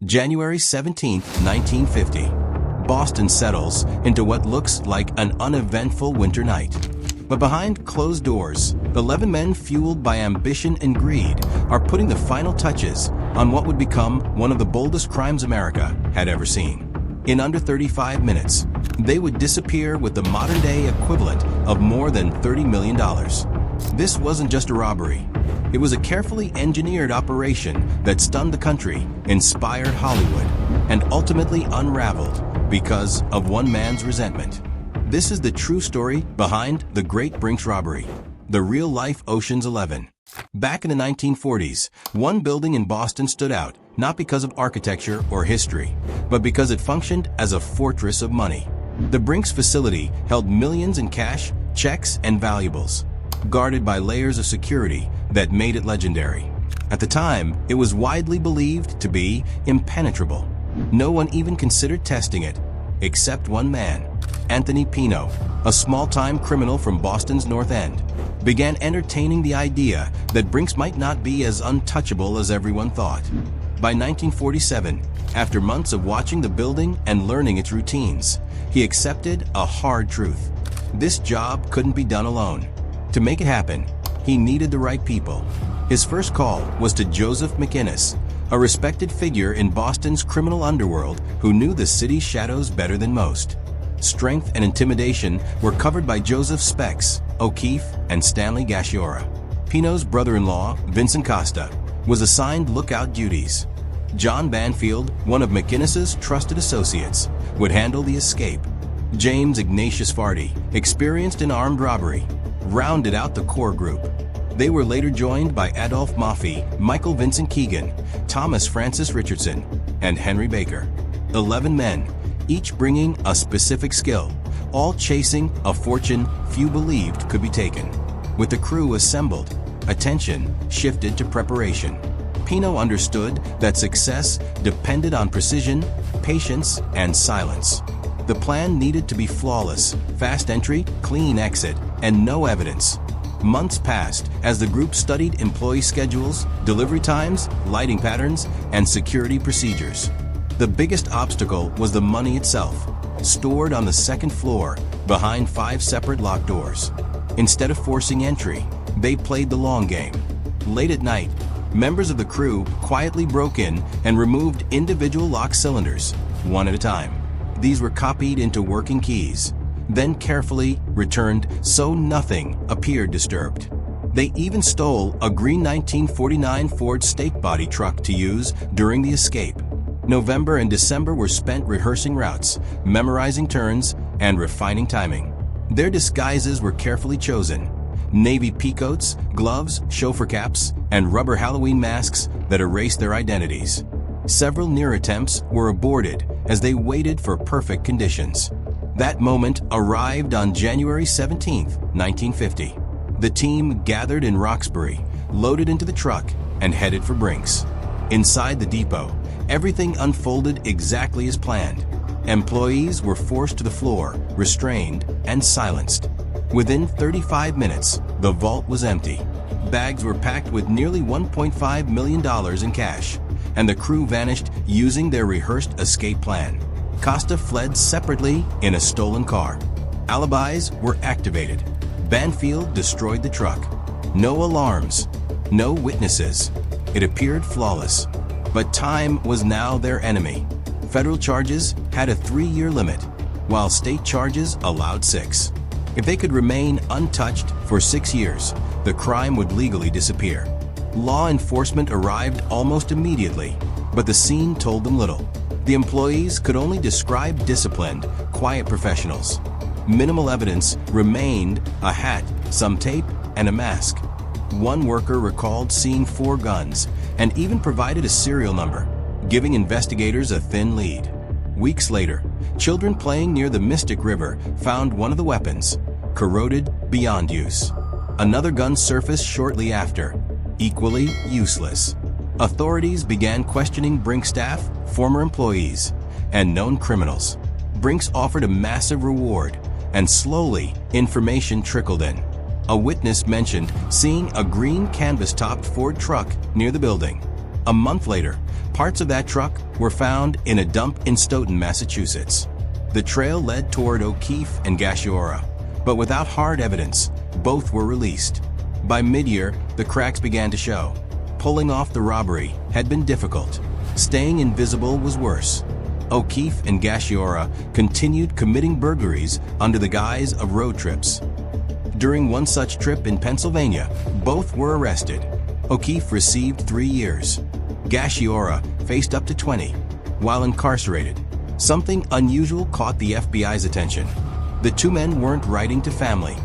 January 17, 1950. Boston settles into what looks like an uneventful winter night. But behind closed doors, 11 men fueled by ambition and greed are putting the final touches on what would become one of the boldest crimes America had ever seen. In under 35 minutes, they would disappear with the modern-day equivalent of more than $30 million. This wasn't just a robbery. It was a carefully engineered operation that stunned the country, inspired Hollywood, and ultimately unraveled because of one man's resentment. This is the true story behind the Great Brinks Robbery, the real-life Ocean's 11. Back in the 1940s, one building in Boston stood out, not because of architecture or history, but because it functioned as a fortress of money. The Brinks facility held millions in cash, checks, and valuables, guarded by layers of security that made it legendary. At the time, it was widely believed to be impenetrable. No one even considered testing it, except one man. Anthony Pino, a small-time criminal from Boston's North End, began entertaining the idea that Brinks might not be as untouchable as everyone thought. By 1947, after months of watching the building and learning its routines, he accepted a hard truth. This job couldn't be done alone. To make it happen, he needed the right people. His first call was to Joseph McInnes, a respected figure in Boston's criminal underworld who knew the city's shadows better than most. Strength and intimidation were covered by Joseph Specs, O'Keefe, and Stanley Gasciora. Pino's brother-in-law, Vincent Costa, was assigned lookout duties. John Banfield, one of McInnes's trusted associates, would handle the escape. James Ignatius Fardy, experienced in armed robbery, rounded out the core group. They were later joined by Adolph Maffei, Michael Vincent Keegan, Thomas Francis Richardson, and Henry Baker. 11 men, each bringing a specific skill, all chasing a fortune few believed could be taken. With the crew assembled, attention shifted to preparation. Pino understood that success depended on precision, patience, and silence. The plan needed to be flawless: fast entry, clean exit, and no evidence. Months passed as the group studied employee schedules, delivery times, lighting patterns, and security procedures. The biggest obstacle was the money itself, stored on the second floor behind 5 separate locked doors. Instead of forcing entry, they played the long game. Late at night, members of the crew quietly broke in and removed individual lock cylinders, one at a time. These were copied into working keys, then carefully returned so nothing appeared disturbed. They even stole a green 1949 Ford stake body truck to use during the escape. November and December were spent rehearsing routes, memorizing turns, and refining timing. Their disguises were carefully chosen: navy peacoats, gloves, chauffeur caps, and rubber Halloween masks that erased their identities. Several near attempts were aborted as they waited for perfect conditions. That moment arrived on January 17, 1950. The team gathered in Roxbury, loaded into the truck, and headed for Brinks. Inside the depot, everything unfolded exactly as planned. Employees were forced to the floor, restrained, and silenced. Within 35 minutes, the vault was empty. Bags were packed with nearly $1.5 million in cash, and the crew vanished using their rehearsed escape plan. Costa fled separately in a stolen car. Alibis were activated. Banfield destroyed the truck. No alarms, no witnesses. It appeared flawless. But time was now their enemy. Federal charges had a 3-year limit, while state charges allowed 6. If they could remain untouched for 6 years, the crime would legally disappear. Law enforcement arrived almost immediately, but the scene told them little. The employees could only describe disciplined, quiet professionals. Minimal evidence remained: a hat, some tape, and a mask. One worker recalled seeing 4 guns and even provided a serial number, giving investigators a thin lead. Weeks later, children playing near the Mystic River found one of the weapons, corroded beyond use. Another gun surfaced shortly after, equally useless. Authorities began questioning Brinks staff, former employees, and known criminals. Brinks offered a massive reward, and slowly, information trickled in. A witness mentioned seeing a green canvas-topped Ford truck near the building. A month later, Parts of that truck were found in a dump in Stoughton, Massachusetts. The trail led toward O'Keefe and Gashiora, but without hard evidence, both were released. By mid-year, the cracks began to show. Pulling off the robbery had been difficult. Staying invisible was worse. O'Keefe and Gashiora continued committing burglaries under the guise of road trips. During one such trip in Pennsylvania, both were arrested. O'Keefe received 3 years. Gashiora faced up to 20. While incarcerated, something unusual caught the FBI's attention. The two men weren't writing to family,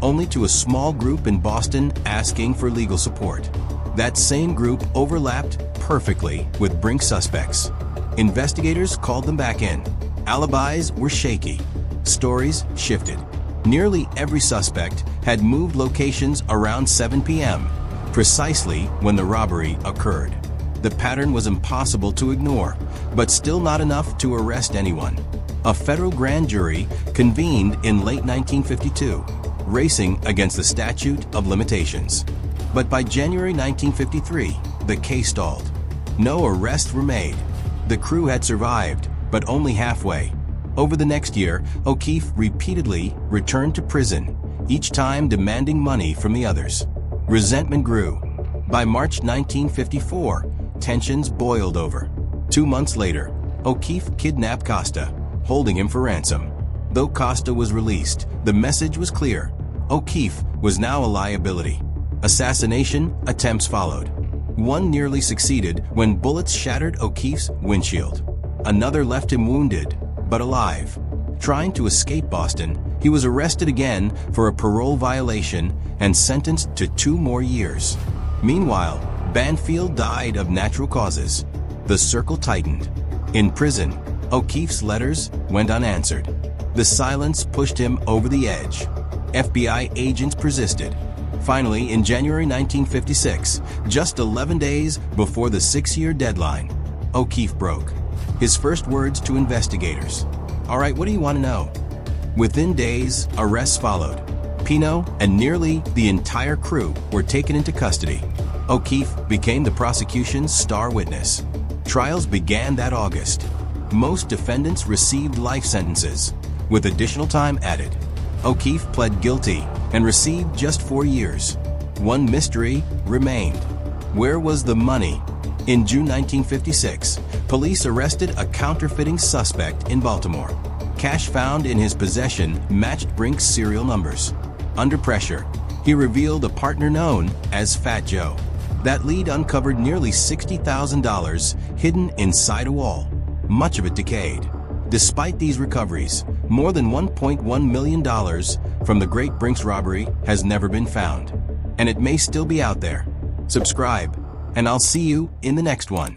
only to a small group in Boston asking for legal support. That same group overlapped perfectly with Brink suspects. Investigators called them back in. Alibis were shaky. Stories shifted. Nearly every suspect had moved locations around 7 p.m., precisely when the robbery occurred. The pattern was impossible to ignore, but still not enough to arrest anyone. A federal grand jury convened in late 1952, racing against the statute of limitations. But by January 1953, the case stalled. No arrests were made. The crew had survived, but only halfway. Over the next year, O'Keefe repeatedly returned to prison, each time demanding money from the others. Resentment grew. By March 1954, tensions boiled over. 2 months later, O'Keefe kidnapped Costa, holding him for ransom. Though Costa was released, the message was clear. O'Keefe was now a liability. Assassination attempts followed. One nearly succeeded when bullets shattered O'Keefe's windshield. Another left him wounded, but alive. Trying to escape Boston, he was arrested again for a parole violation and sentenced to 2 more years. Meanwhile, Banfield died of natural causes. The circle tightened. In prison, O'Keefe's letters went unanswered. The silence pushed him over the edge. FBI agents persisted. Finally, in January 1956, just 11 days before the 6-year deadline, O'Keefe broke. His first words to investigators: "All right, what do you want to know?" Within days, arrests followed. Pino and nearly the entire crew were taken into custody. O'Keefe became the prosecution's star witness. Trials began that August. Most defendants received life sentences, with additional time added. O'Keefe pled guilty and received just 4 years. One mystery remained. Where was the money? In June 1956, police arrested a counterfeiting suspect in Baltimore. Cash found in his possession matched Brink's serial numbers. Under pressure, he revealed a partner known as Fat Joe. That lead uncovered nearly $60,000 hidden inside a wall, much of it decayed. Despite these recoveries, more than $1.1 million from the Great Brinks robbery has never been found. And it may still be out there. Subscribe, and I'll see you in the next one.